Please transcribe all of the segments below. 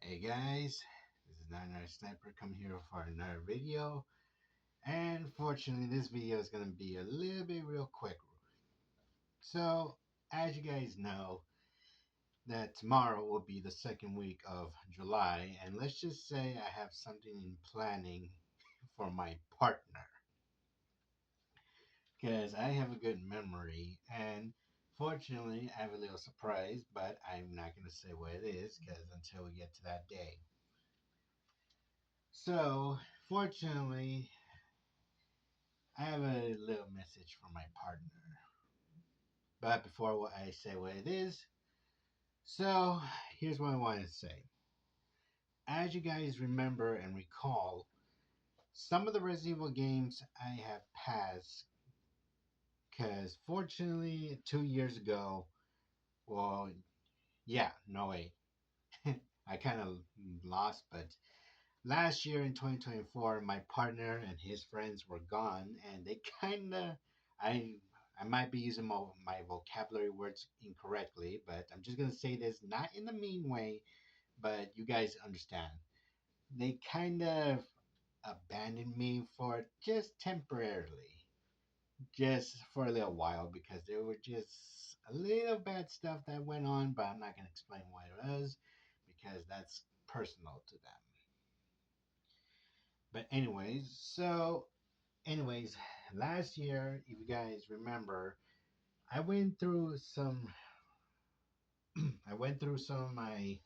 Hey guys, this is Nine Sniper coming here for another video. And fortunately, this video is going to be a little bit real quick. So, as you guys know, that tomorrow will be the second week of July, and let's just say I have something in planning for my partner because I have a good memory. And fortunately, I have a little surprise, but I'm not going to say what it is because until we get to that day. So, fortunately, I have a little message for my partner. But before I say what it is, so here's what I wanted to say. As you guys remember and recall, some of the Resident Evil games I have passed because fortunately 2 years ago, well, yeah, no way. I kind of lost, but last year in 2024, my partner and his friends were gone, and they kind of, I, I might be using my vocabulary words incorrectly, but I'm just gonna say this not in a mean way, but you guys understand. They kind of abandoned me for just temporarily, just for a little while, because there were just a little bad stuff that went on, but I'm not gonna explain what it was because that's personal to them. But anyways, last year, if you guys remember, I went through some I went through some of my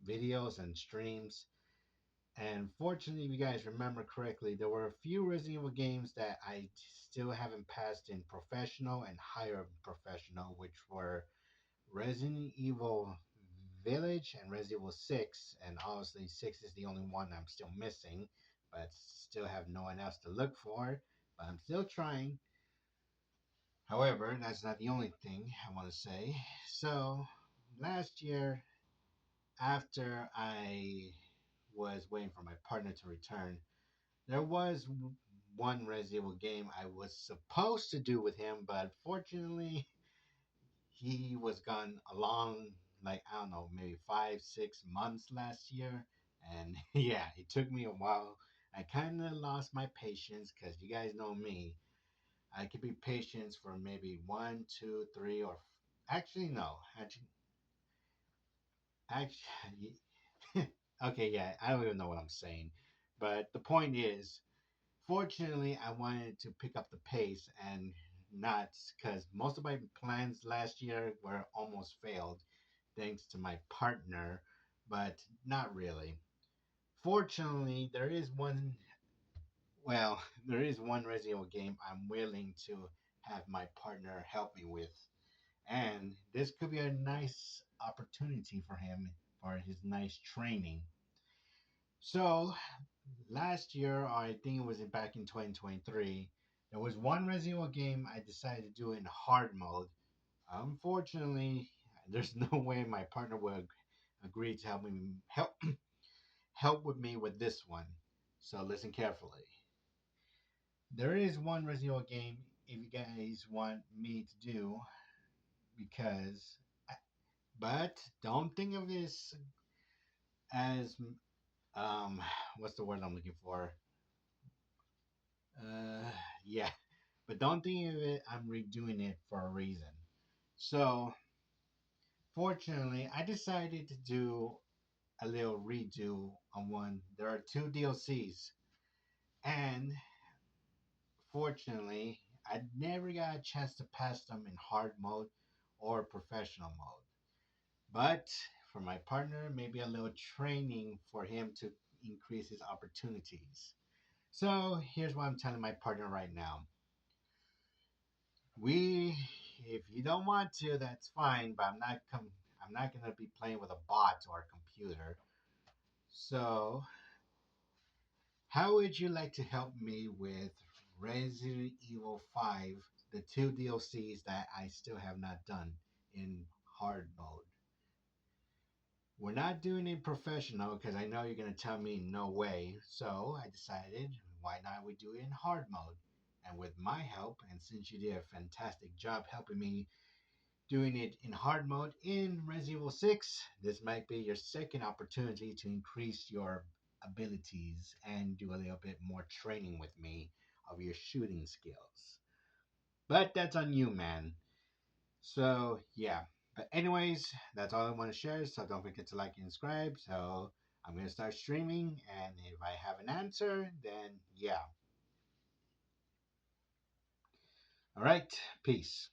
videos and streams, and fortunately, if you guys remember correctly, there were a few Resident Evil games that I still haven't passed in professional and higher professional, which were Resident Evil Village and Resident Evil 6, and obviously 6 is the only one I'm still missing, but still have no one else to look for, but I'm still trying. However, that's not the only thing I want to say. So, last year, after I was waiting for my partner to return, there was one Resident Evil game I was supposed to do with him, but fortunately, he was gone a long, like, I don't know, maybe 5, 6 months last year. And yeah, it took me a while. I kind of lost my patience because you guys know me. I could be patient for maybe 1, 2, 3, or actually no, actually, okay, yeah, I don't even know what I'm saying, but the point is, fortunately, I wanted to pick up the pace and not because most of my plans last year were almost failed thanks to my partner, but not really. Fortunately, there is one. Well, there is one Resident Evil game I'm willing to have my partner help me with. And this could be a nice opportunity for him for his nice training. So, last year, or I think it was back in 2023, there was one Resident Evil game I decided to do in hard mode. Unfortunately, there's no way my partner would agree to help with me with this one. So listen carefully. There is one Resident Evil game if you guys want me to do because but don't think of this as um what's the word I'm looking for? Uh yeah, but don't think of it I'm redoing it for a reason. So, fortunately, I decided to do a little redo on one. There are two DLCs, and fortunately, I never got a chance to pass them in hard mode or professional mode. But for my partner, maybe a little training for him to increase his opportunities. So here's what I'm telling my partner right now. We, if you don't want to, that's fine. But I'm not gonna be playing with a bot or a computer. So how would you like to help me with Resident Evil 5, the two DLCs that I still have not done in hard mode? We're not doing it professional because I know you're going to tell me no way. So I decided, why not we do it in hard mode? And with my help, and since you did a fantastic job helping me doing it in hard mode in Resident Evil 6, this might be your second opportunity to increase your abilities and do a little bit more training with me of your shooting skills. But that's on you, man. So, yeah. But, anyways, that's all I want to share. So, don't forget to like and subscribe. So, I'm going to start streaming. And if I have an answer, then yeah. All right. Peace.